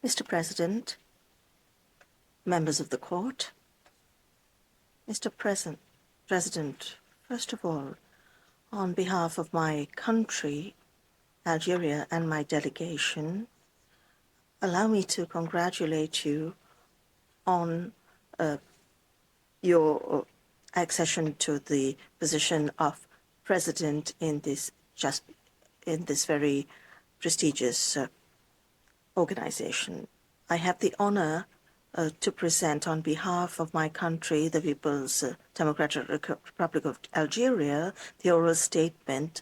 Mr. President, members of the court, Mr. President, first of all, on behalf of my country, Algeria, and my delegation, allow me to congratulate you on your accession to the position of president in this very prestigious organization. I have the honor to present on behalf of my country, the People's Democratic Republic of Algeria, the oral statement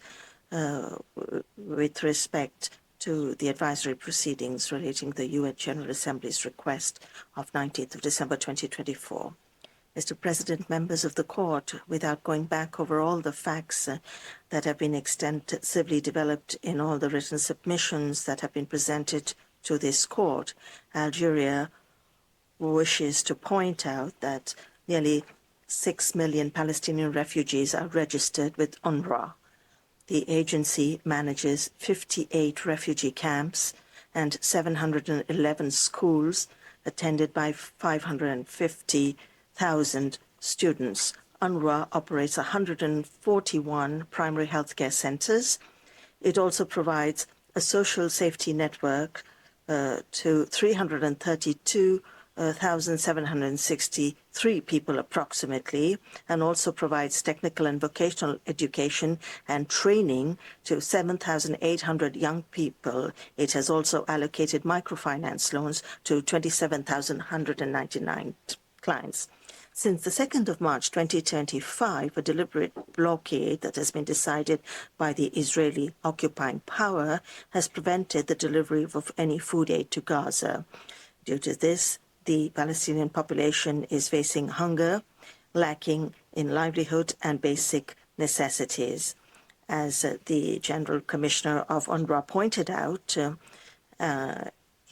with respect to the advisory proceedings relating to the UN General Assembly's request of 19th of December 2024. Mr. President, members of the court, without going back over all the facts that have been extensively developed in all the written submissions that have been presented to this court, Algeria wishes to point out that nearly 6 million Palestinian refugees are registered with UNRWA. The agency manages 58 refugee camps and 711 schools attended by 550,000 students. UNRWA operates 141 primary healthcare centers. It also provides a social safety network to 332,763 people approximately, and also provides technical and vocational education and training to 7,800 young people. It has also allocated microfinance loans to 27,199 clients. Since the 2nd of March 2025, a deliberate blockade that has been decided by the Israeli occupying power has prevented the delivery of any food aid to Gaza. Due to this, the Palestinian population is facing hunger, lacking in livelihood and basic necessities. As the General Commissioner of UNRWA pointed out,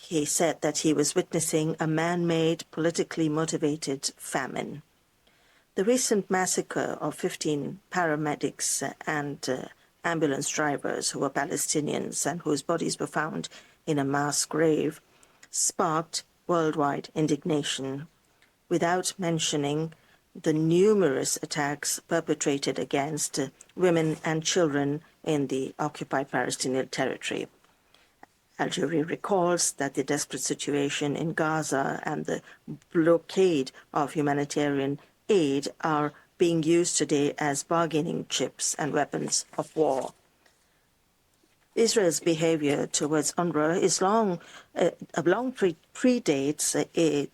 he said that he was witnessing a man-made, politically motivated famine. The recent massacre of 15 paramedics and ambulance drivers who were Palestinians and whose bodies were found in a mass grave sparked worldwide indignation, without mentioning the numerous attacks perpetrated against women and children in the occupied Palestinian territory. Algeria recalls that the desperate situation in Gaza and the blockade of humanitarian aid are being used today as bargaining chips and weapons of war. Israel's behavior towards UNRWA is long predates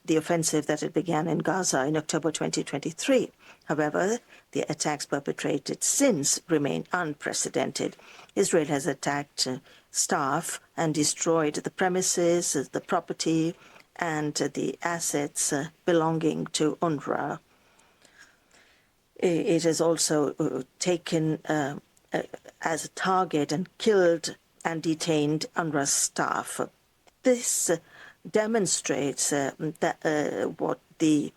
the offensive that it began in Gaza in October 2023. However, the attacks perpetrated since remain unprecedented. Israel has attacked staff and destroyed the premises, the property, and the assets belonging to UNRWA. It has also taken as a target and killed and detained UNRWA staff. This demonstrates what the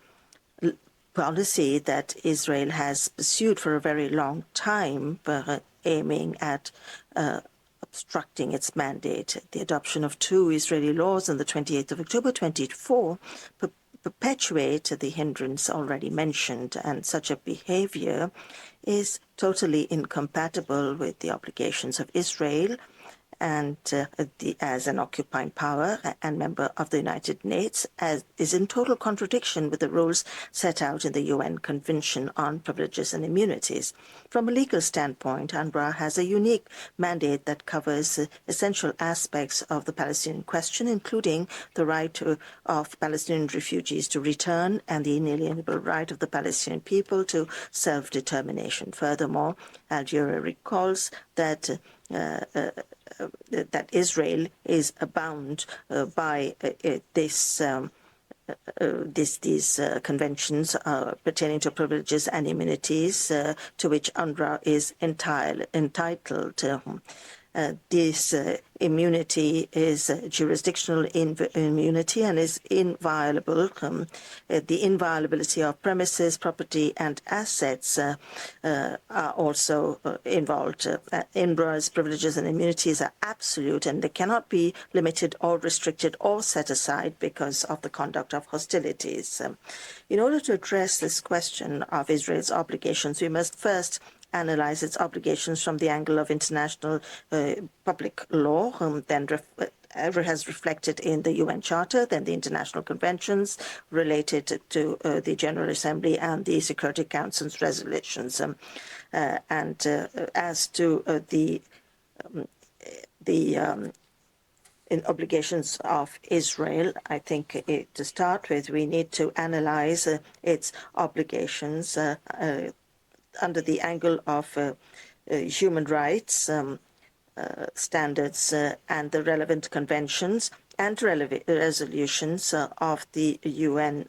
policy that Israel has pursued for a very long time, aiming at obstructing its mandate. The adoption of 2 Israeli laws on the 28th of October 2024 perpetuate the hindrance already mentioned, and such a behavior is totally incompatible with the obligations of Israel and as an occupying power and member of the United Nations, as is in total contradiction with the rules set out in the UN Convention on Privileges and Immunities. From a legal standpoint, UNRWA has a unique mandate that covers essential aspects of the Palestinian question, including the right of Palestinian refugees to return and the inalienable right of the Palestinian people to self-determination. Furthermore, Algeria recalls that Israel is bound by these conventions pertaining to privileges and immunities to which UNRWA is entitled. This immunity is jurisdictional immunity and is inviolable. The inviolability of premises, property and assets are also involved. UNRWA's privileges and immunities are absolute and they cannot be limited or restricted or set aside because of the conduct of hostilities. In order to address this question of Israel's obligations, we must first analyze its obligations from the angle of international public law, then has reflected in the UN Charter, then the international conventions related to the General Assembly and the Security Council's resolutions. As to the obligations of Israel, I think to start with, we need to analyze its obligations under the angle of human rights standards and the relevant conventions and resolutions of the UN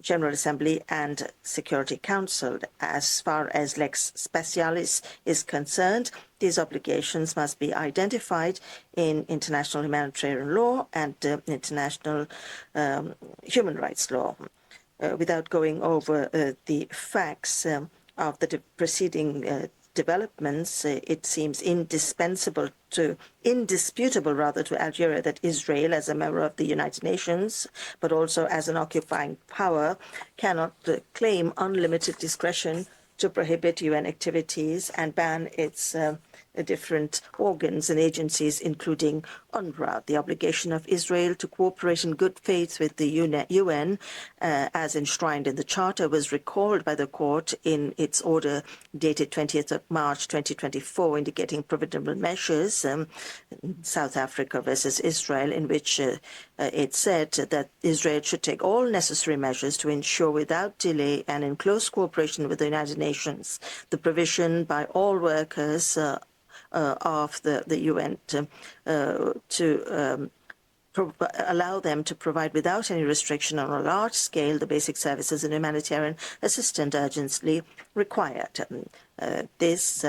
General Assembly and Security Council. As far as lex specialis is concerned, these obligations must be identified in international humanitarian law and international human rights law. Without going over the facts of the preceding developments, it seems indisputable to Algeria that Israel, as a member of the United Nations, but also as an occupying power, cannot claim unlimited discretion to prohibit UN activities and ban its different organs and agencies, including UNRWA. The obligation of Israel to cooperate in good faith with the UN, as enshrined in the Charter, was recalled by the court in its order dated 20th of March 2024, indicating provisional measures, South Africa versus Israel, in which it said that Israel should take all necessary measures to ensure without delay and in close cooperation with the United Nations the provision by all workers of the UN to allow them to provide without any restriction on a large scale the basic services and humanitarian assistance urgently required. This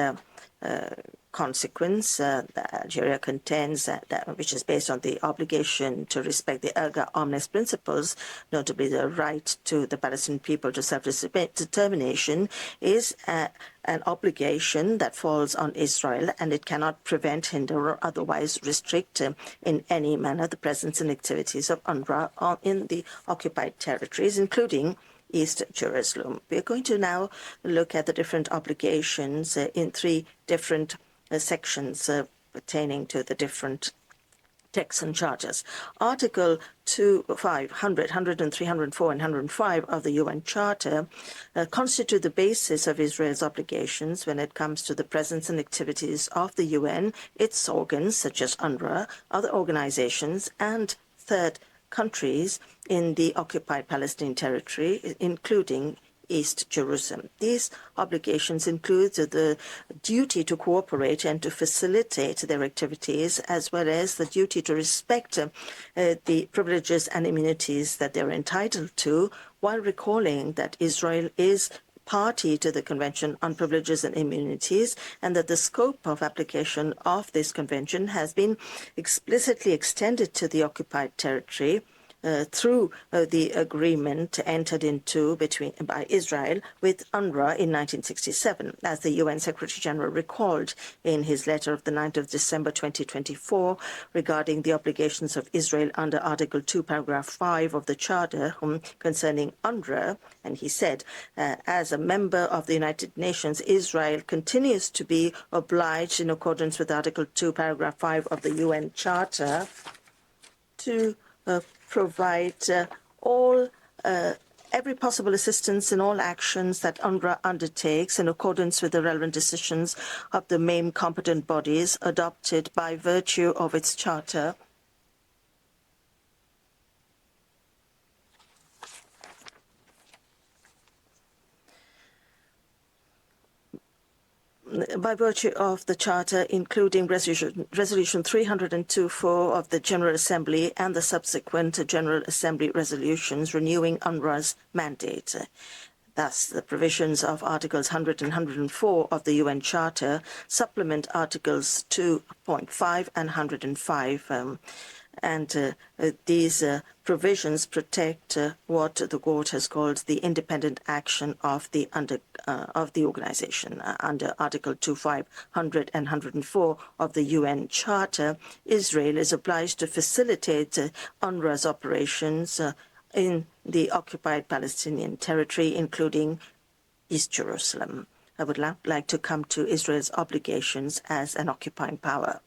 consequence that Algeria contends, which is based on the obligation to respect the erga omnes principles, notably the right to the Palestinian people to self-determination, is an obligation that falls on Israel, and it cannot prevent, hinder, or otherwise restrict in any manner the presence and activities of UNRWA in the occupied territories, including East Jerusalem. We are going to now look at the different obligations in three different sections pertaining to the different texts and charters. Article 205, 100, 103, 104, and 105 of the UN Charter constitute the basis of Israel's obligations when it comes to the presence and activities of the UN, its organs, such as UNRWA, other organizations, and third countries in the occupied Palestinian territory, including East Jerusalem. These obligations include the duty to cooperate and to facilitate their activities, as well as the duty to respect the privileges and immunities that they're entitled to, while recalling that Israel is party to the Convention on Privileges and Immunities, and that the scope of application of this convention has been explicitly extended to the occupied territory through the agreement entered into by Israel with UNRWA in 1967. As the UN Secretary General recalled in his letter of the 9th of December 2024 regarding the obligations of Israel under Article 2, Paragraph 5 of the Charter concerning UNRWA, and he said, as a member of the United Nations, Israel continues to be obliged in accordance with Article 2, Paragraph 5 of the UN Charter to provide every possible assistance in all actions that UNRWA undertakes in accordance with the relevant decisions of the main competent bodies adopted by virtue of its charter. By virtue of the Charter, including Resolution 302-4 of the General Assembly and the subsequent General Assembly resolutions renewing UNRWA's mandate. Thus, the provisions of Articles 100 and 104 of the UN Charter supplement Articles 2.5 and 105. These provisions protect what the court has called the independent action of the organization. Under Article 25, 100 and 104 of the UN Charter, Israel is obliged to facilitate UNRWA's operations in the occupied Palestinian territory, including East Jerusalem. I would like to come to Israel's obligations as an occupying power.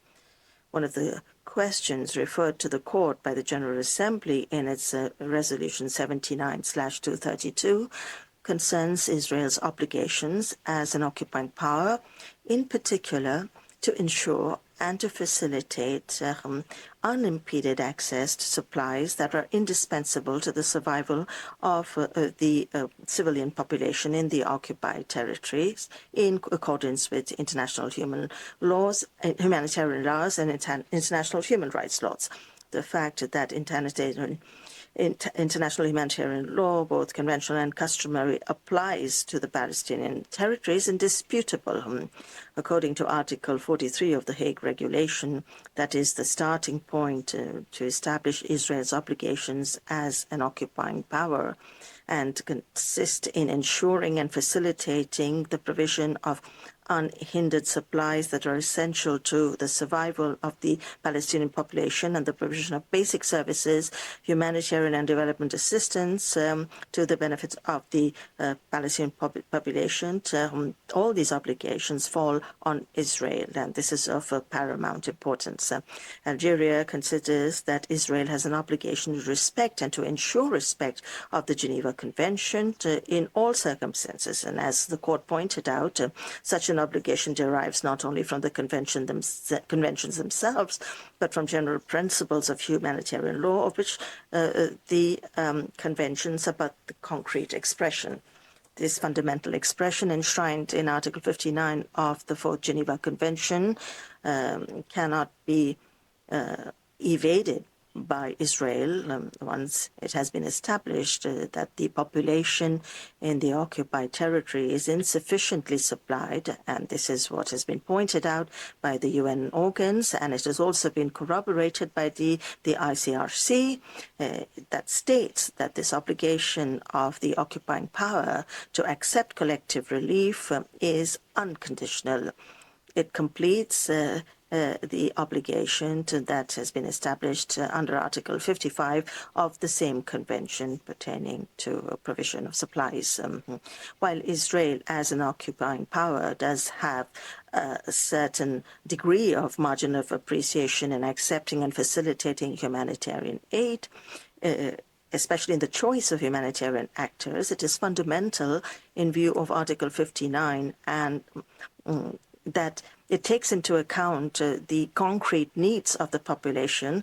One of the questions referred to the court by the General Assembly in its Resolution 79/232 concerns Israel's obligations as an occupying power, in particular to ensure and to facilitate unimpeded access to supplies that are indispensable to the survival of the civilian population in the occupied territories in accordance with international humanitarian laws and international human rights laws. The fact that international humanitarian law, both conventional and customary, applies to the Palestinian territories indisputable. According to Article 43 of the Hague Regulation, that is the starting point to establish Israel's obligations as an occupying power and consist in ensuring and facilitating the provision of unhindered supplies that are essential to the survival of the Palestinian population and the provision of basic services, humanitarian and development assistance to the benefits of the Palestinian population. All these obligations fall on Israel, and this is of paramount importance. Algeria considers that Israel has an obligation to respect and to ensure respect of the Geneva Convention in all circumstances. And as the court pointed out, such an obligation derives not only from the conventions themselves, but from general principles of humanitarian law, of which the conventions are but the concrete expression. This fundamental expression, enshrined in Article 59 of the Fourth Geneva Convention, cannot be evaded by Israel once it has been established that the population in the occupied territory is insufficiently supplied, and this is what has been pointed out by the UN organs, and it has also been corroborated by the ICRC, that states that this obligation of the occupying power to accept collective relief is unconditional. It completes the obligation that has been established under Article 55 of the same convention pertaining to provision of supplies. While Israel, as an occupying power, does have a certain degree of margin of appreciation in accepting and facilitating humanitarian aid, especially in the choice of humanitarian actors, it is fundamental in view of Article 59 and that it takes into account the concrete needs of the population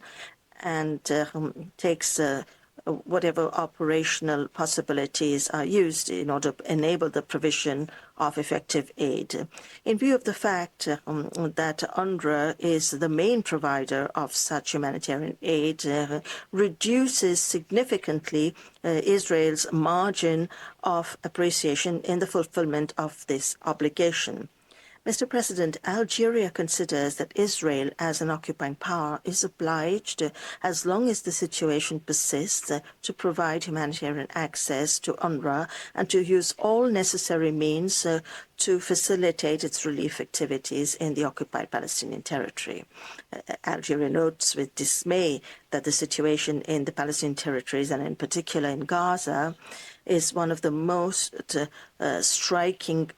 and takes whatever operational possibilities are used in order to enable the provision of effective aid. In view of the fact that UNRWA is the main provider of such humanitarian aid, reduces significantly Israel's margin of appreciation in the fulfillment of this obligation. Mr. President, Algeria considers that Israel, as an occupying power, is obliged, as long as the situation persists, to provide humanitarian access to UNRWA and to use all necessary means to facilitate its relief activities in the occupied Palestinian territory. Algeria notes with dismay that the situation in the Palestinian territories, and in particular in Gaza, is one of the most striking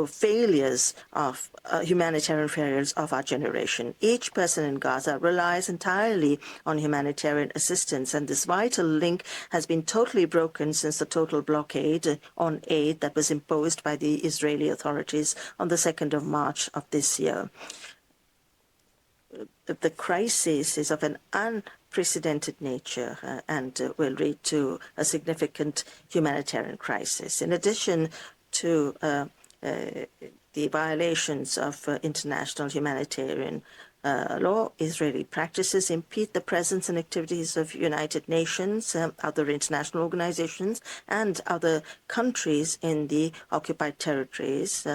failures of humanitarian failures of our generation. Each person in Gaza relies entirely on humanitarian assistance, and this vital link has been totally broken since the total blockade on aid that was imposed by the Israeli authorities on the 2nd of March of this year. The crisis is of an unprecedented nature and will lead to a significant humanitarian crisis. In addition to the violations of international humanitarian law. Israeli practices impede the presence and activities of United Nations, other international organizations, and other countries in the occupied territories.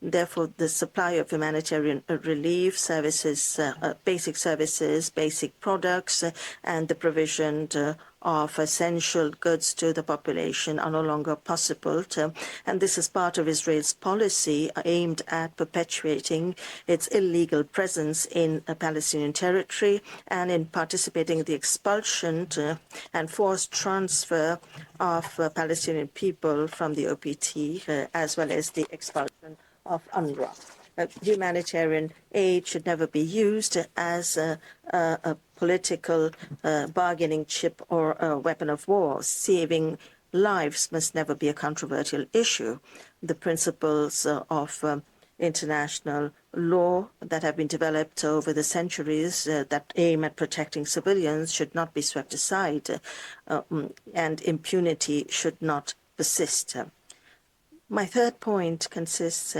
Therefore, the supply of humanitarian relief services, basic services, basic products, and the provision of essential goods to the population are no longer possible. And this is part of Israel's policy aimed at perpetuating its illegal presence in Palestinian territory and in participating in the expulsion and forced transfer of Palestinian people from the OPT, as well as the expulsion of UNRWA. Humanitarian aid should never be used as a political bargaining chip or a weapon of war. Saving lives must never be a controversial issue. The principles of international law that have been developed over the centuries that aim at protecting civilians should not be swept aside, and impunity should not persist. My third point consists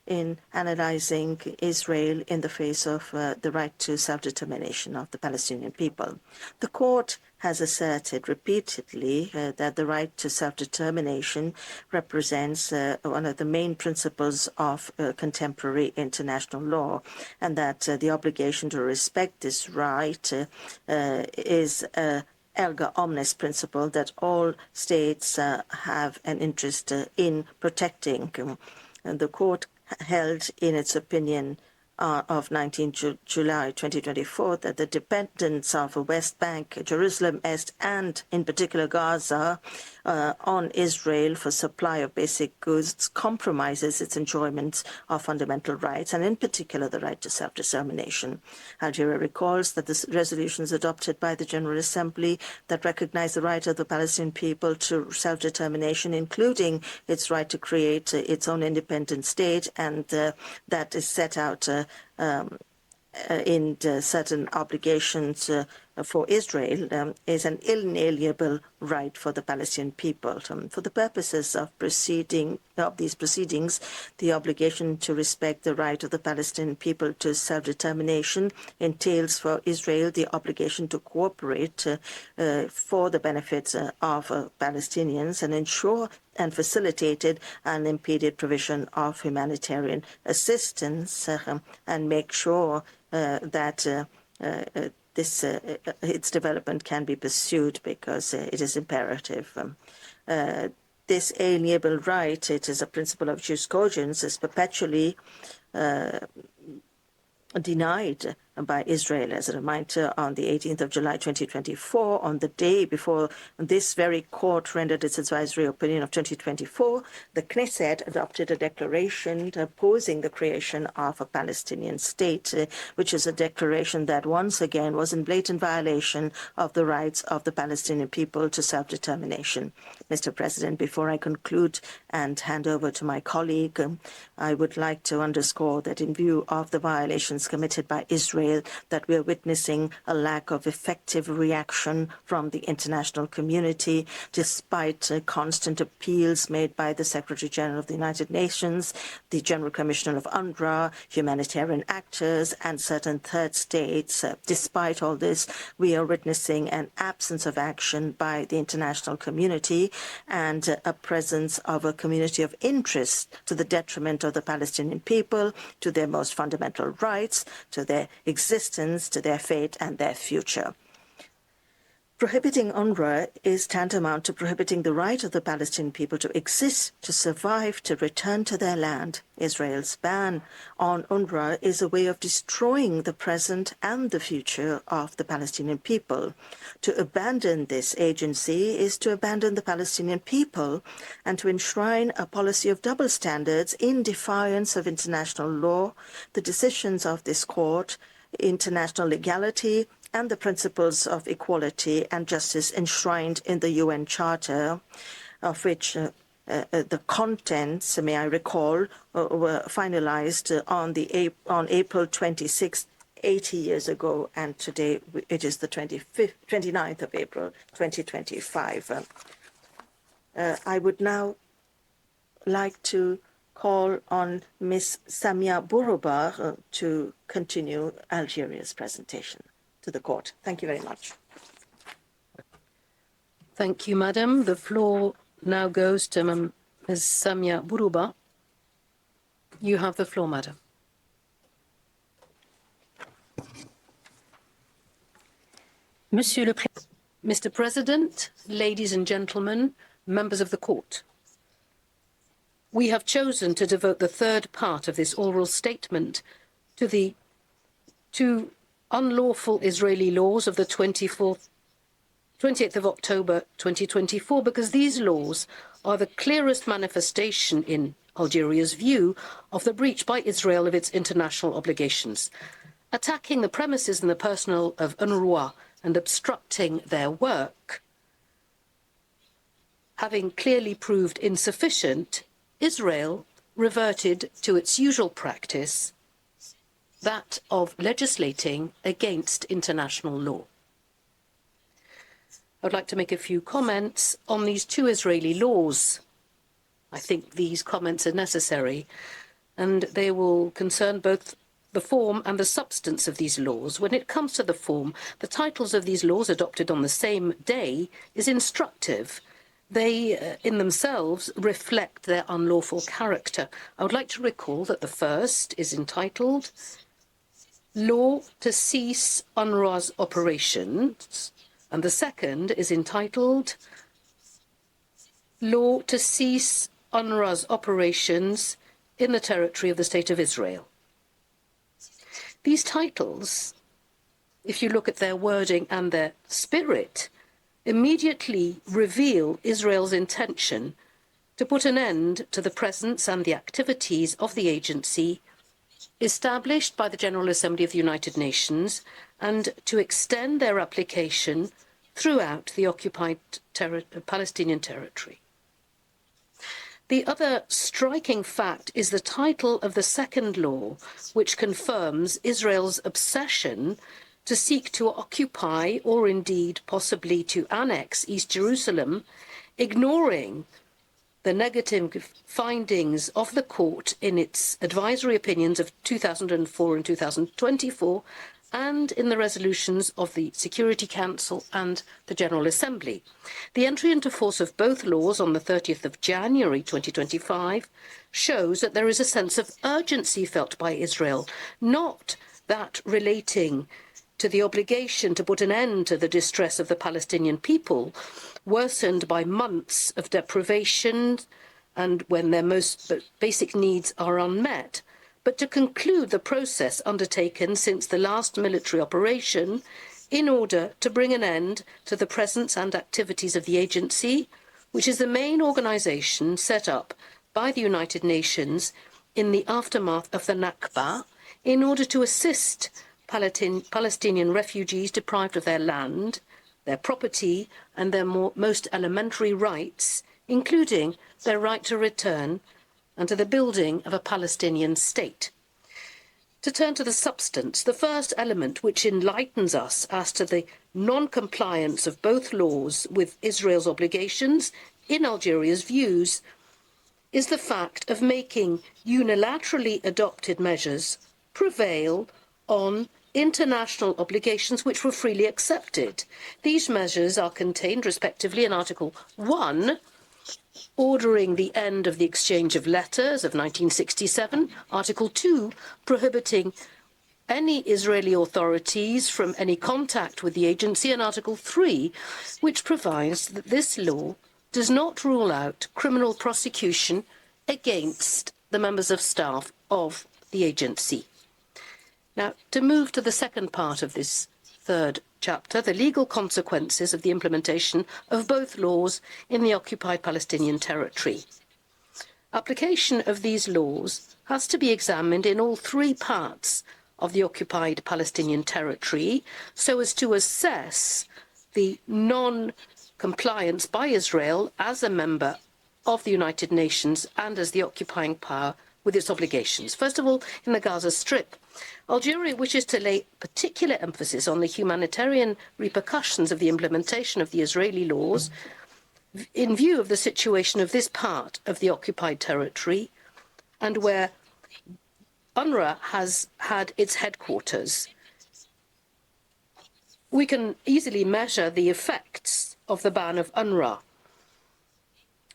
in analyzing Israel in the face of the right to self-determination of the Palestinian people. The court has asserted repeatedly that the right to self-determination represents one of the main principles of contemporary international law, and that the obligation to respect this right is erga omnes principle that all states have an interest in protecting. And the court held in its opinion of 19 July 2024 that the dependence of the West Bank, Jerusalem Est, and in particular Gaza on Israel for supply of basic goods compromises its enjoyment of fundamental rights, and in particular the right to self-determination. Algeria recalls that the resolutions adopted by the General Assembly that recognize the right of the Palestinian people to self-determination, including its right to create its own independent state, and that is set out in certain obligations for Israel, is an inalienable right for the Palestinian people. For the purposes of these proceedings, the obligation to respect the right of the Palestinian people to self-determination entails for Israel the obligation to cooperate for the benefit of Palestinians and ensure and facilitated unimpeded provision of humanitarian assistance and make sure that its development can be pursued because it is imperative. This alienable right, it is a principle of jus cogens, is perpetually denied by Israel. As a reminder, on the 18th of July 2024, on the day before this very court rendered its advisory opinion of 2024, the Knesset adopted a declaration opposing the creation of a Palestinian state, which is a declaration that once again was in blatant violation of the rights of the Palestinian people to self-determination. Mr. President, before I conclude and hand over to my colleague, I would like to underscore that in view of the violations committed by Israel, that we are witnessing a lack of effective reaction from the international community, despite constant appeals made by the Secretary General of the United Nations, the General Commissioner of UNRWA, humanitarian actors, and certain third states. Despite all this, we are witnessing an absence of action by the international community and a presence of a community of interest to the detriment of the Palestinian people, to their most fundamental rights, to their existence, to their fate and their future. Prohibiting UNRWA is tantamount to prohibiting the right of the Palestinian people to exist, to survive, to return to their land. Israel's ban on UNRWA is a way of destroying the present and the future of the Palestinian people. To abandon this agency is to abandon the Palestinian people and to enshrine a policy of double standards in defiance of international law, the decisions of this court, international legality, and the principles of equality and justice enshrined in the UN Charter, of which the contents, may I recall, were finalized on April 26th, 80 years ago, and today it is the 29th of April, 2025. I would now like to call on Ms. Samia Bourouba to continue Algeria's presentation to the court. Thank you very much. Thank you, Madam. The floor now goes to Ms. Samia Bourouba. You have the floor, Madam. Mr. President, ladies and gentlemen, members of the court. We have chosen to devote the third part of this oral statement to the two unlawful Israeli laws of the 28th of October 2024, because these laws are the clearest manifestation, in Algeria's view, of the breach by Israel of its international obligations. Attacking the premises and the personnel of UNRWA and obstructing their work, having clearly proved insufficient, Israel reverted to its usual practice, that of legislating against international law. I would like to make a few comments on these two Israeli laws. I think these comments are necessary, and they will concern both the form and the substance of these laws. When it comes to the form, the titles of these laws adopted on the same day is instructive. They, in themselves, reflect their unlawful character. I would like to recall that the first is entitled Law to Cease UNRWA's Operations, and the second is entitled Law to Cease UNRWA's Operations in the Territory of the State of Israel. These titles, if you look at their wording and their spirit, immediately reveal Israel's intention to put an end to the presence and the activities of the agency established by the General Assembly of the United Nations, and to extend their application throughout the occupied Palestinian territory. The other striking fact is the title of the second law, which confirms Israel's obsession to seek to occupy, or indeed possibly to annex, East Jerusalem, ignoring the negative findings of the court in its advisory opinions of 2004 and 2024, and in the resolutions of the Security Council and the General Assembly. The entry into force of both laws on the 30th of January 2025 shows that there is a sense of urgency felt by Israel, not that relating to the obligation to put an end to the distress of the Palestinian people, worsened by months of deprivation and when their most basic needs are unmet, but to conclude the process undertaken since the last military operation in order to bring an end to the presence and activities of the agency, which is the main organization set up by the United Nations in the aftermath of the Nakba, in order to assist Palestinian refugees deprived of their land, their property, and their most elementary rights, including their right to return and to the building of a Palestinian state. To turn to the substance, the first element which enlightens us as to the non-compliance of both laws with Israel's obligations, in Algeria's views, is the fact of making unilaterally adopted measures prevail on international obligations which were freely accepted. These measures are contained respectively in Article 1, ordering the end of the exchange of letters of 1967, Article 2, prohibiting any Israeli authorities from any contact with the agency, and Article 3, which provides that this law does not rule out criminal prosecution against the members of staff of the agency. Now, to move to the second part of this third chapter, the legal consequences of the implementation of both laws in the occupied Palestinian territory. Application of these laws has to be examined in all three parts of the occupied Palestinian territory so as to assess the non-compliance by Israel as a member of the United Nations and as the occupying power with its obligations. First of all, in the Gaza Strip, Algeria wishes to lay particular emphasis on the humanitarian repercussions of the implementation of the Israeli laws in view of the situation of this part of the occupied territory, and where UNRWA has had its headquarters. We can easily measure the effects of the ban of UNRWA,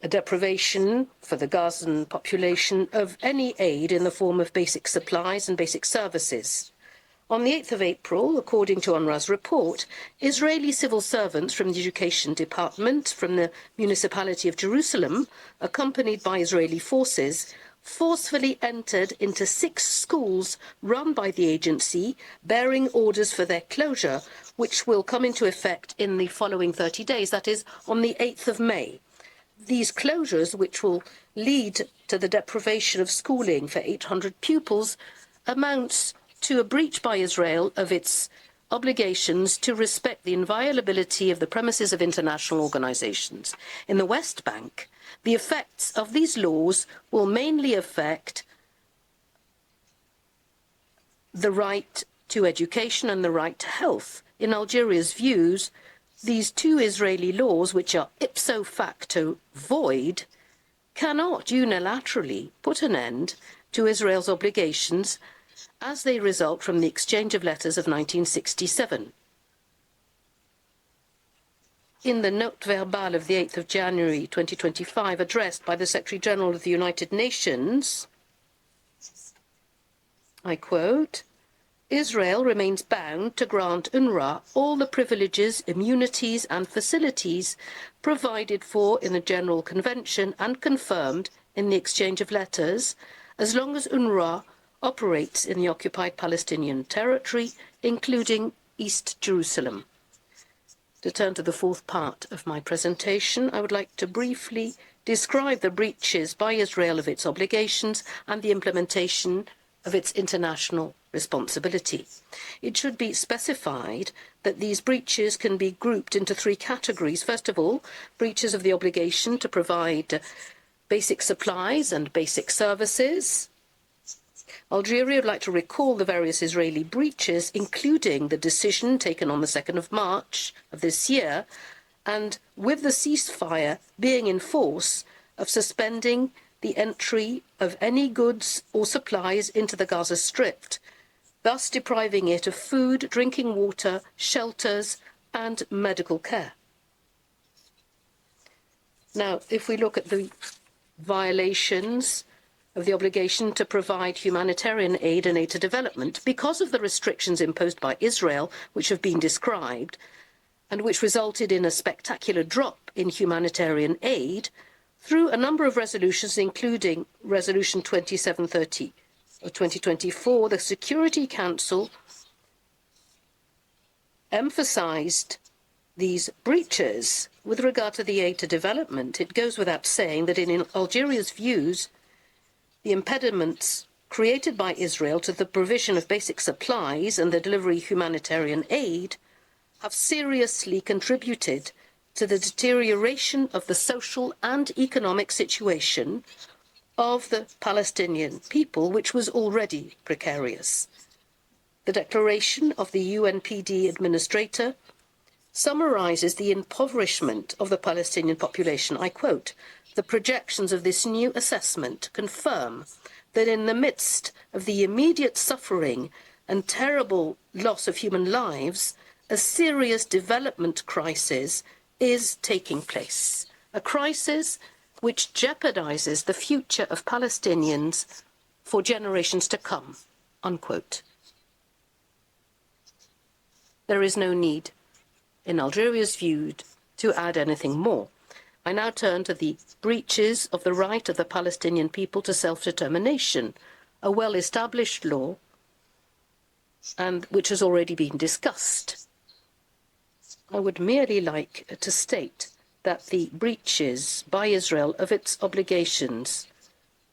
a deprivation for the Gazan population of any aid in the form of basic supplies and basic services. On the 8th of April, according to UNRWA's report, Israeli civil servants from the Education Department from the municipality of Jerusalem, accompanied by Israeli forces, forcefully entered into 6 schools run by the agency, bearing orders for their closure, which will come into effect in the following 30 days, that is, on the 8th of May. These closures, which will lead to the deprivation of schooling for 800 pupils, amounts to a breach by Israel of its obligations to respect the inviolability of the premises of international organizations. In the West Bank, the effects of these laws will mainly affect the right to education and the right to health. In Algeria's views, these 2 Israeli laws, which are ipso facto void, cannot unilaterally put an end to Israel's obligations as they result from the exchange of letters of 1967. In the note verbal of the 8th of January 2025, addressed by the Secretary-General of the United Nations, I quote, Israel remains bound to grant UNRWA all the privileges, immunities and facilities provided for in the General Convention and confirmed in the exchange of letters, as long as UNRWA operates in the occupied Palestinian territory, including East Jerusalem. To turn to the 4th part of my presentation, I would like to briefly describe the breaches by Israel of its obligations and the implementation of its international responsibility. It should be specified that these breaches can be grouped into 3 categories. First of all, breaches of the obligation to provide basic supplies and basic services. Algeria would like to recall the various Israeli breaches, including the decision taken on the 2nd of March of this year, and with the ceasefire being in force, of suspending the entry of any goods or supplies into the Gaza Strip, thus depriving it of food, drinking water, shelters, and medical care. Now, if we look at the violations of the obligation to provide humanitarian aid and aid to development, because of the restrictions imposed by Israel, which have been described, and which resulted in a spectacular drop in humanitarian aid, through a number of resolutions, including Resolution 2730 of 2024, the Security Council emphasized these breaches with regard to the aid to development. It goes without saying that in Algeria's views, the impediments created by Israel to the provision of basic supplies and the delivery of humanitarian aid have seriously contributed to the deterioration of the social and economic situation of the Palestinian people, which was already precarious. The declaration of the UNPD administrator summarizes the impoverishment of the Palestinian population. I quote, "The projections of this new assessment confirm that in the midst of the immediate suffering and terrible loss of human lives, a serious development crisis is taking place, a crisis which jeopardizes the future of Palestinians for generations to come," unquote. There is no need, in Algeria's view, to add anything more. I now turn to the breaches of the right of the Palestinian people to self-determination, a well-established law and which has already been discussed. I would merely like to state that the breaches by Israel of its obligations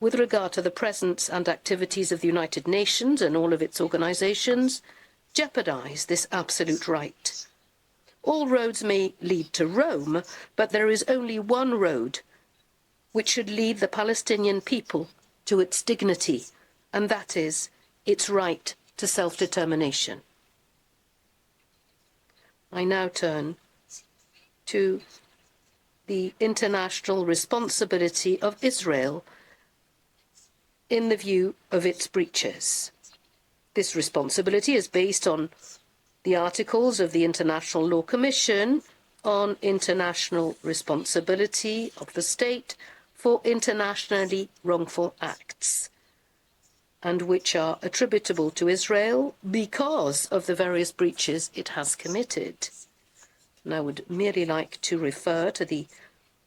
with regard to the presence and activities of the United Nations and all of its organizations jeopardize this absolute right. All roads may lead to Rome, but there is only one road which should lead the Palestinian people to its dignity, and that is its right to self-determination. I now turn to the international responsibility of Israel in the view of its breaches. This responsibility is based on the articles of the International Law Commission on international responsibility of the state for internationally wrongful acts, and which are attributable to Israel because of the various breaches it has committed. And I would merely like to refer to the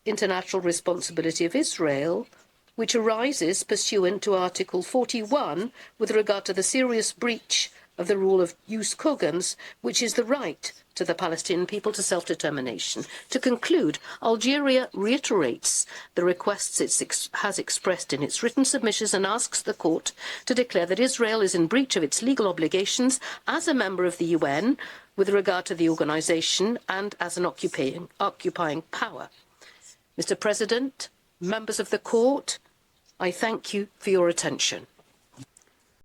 international responsibility of Israel, which arises pursuant to Article 41 with regard to the serious breach of the rule of jus cogens, which is the right to the Palestinian people to self-determination. To conclude, Algeria reiterates the requests it has expressed in its written submissions and asks the court to declare that Israel is in breach of its legal obligations as a member of the UN with regard to the organization and as an occupying power. Mr. President, members of the court, I thank you for your attention.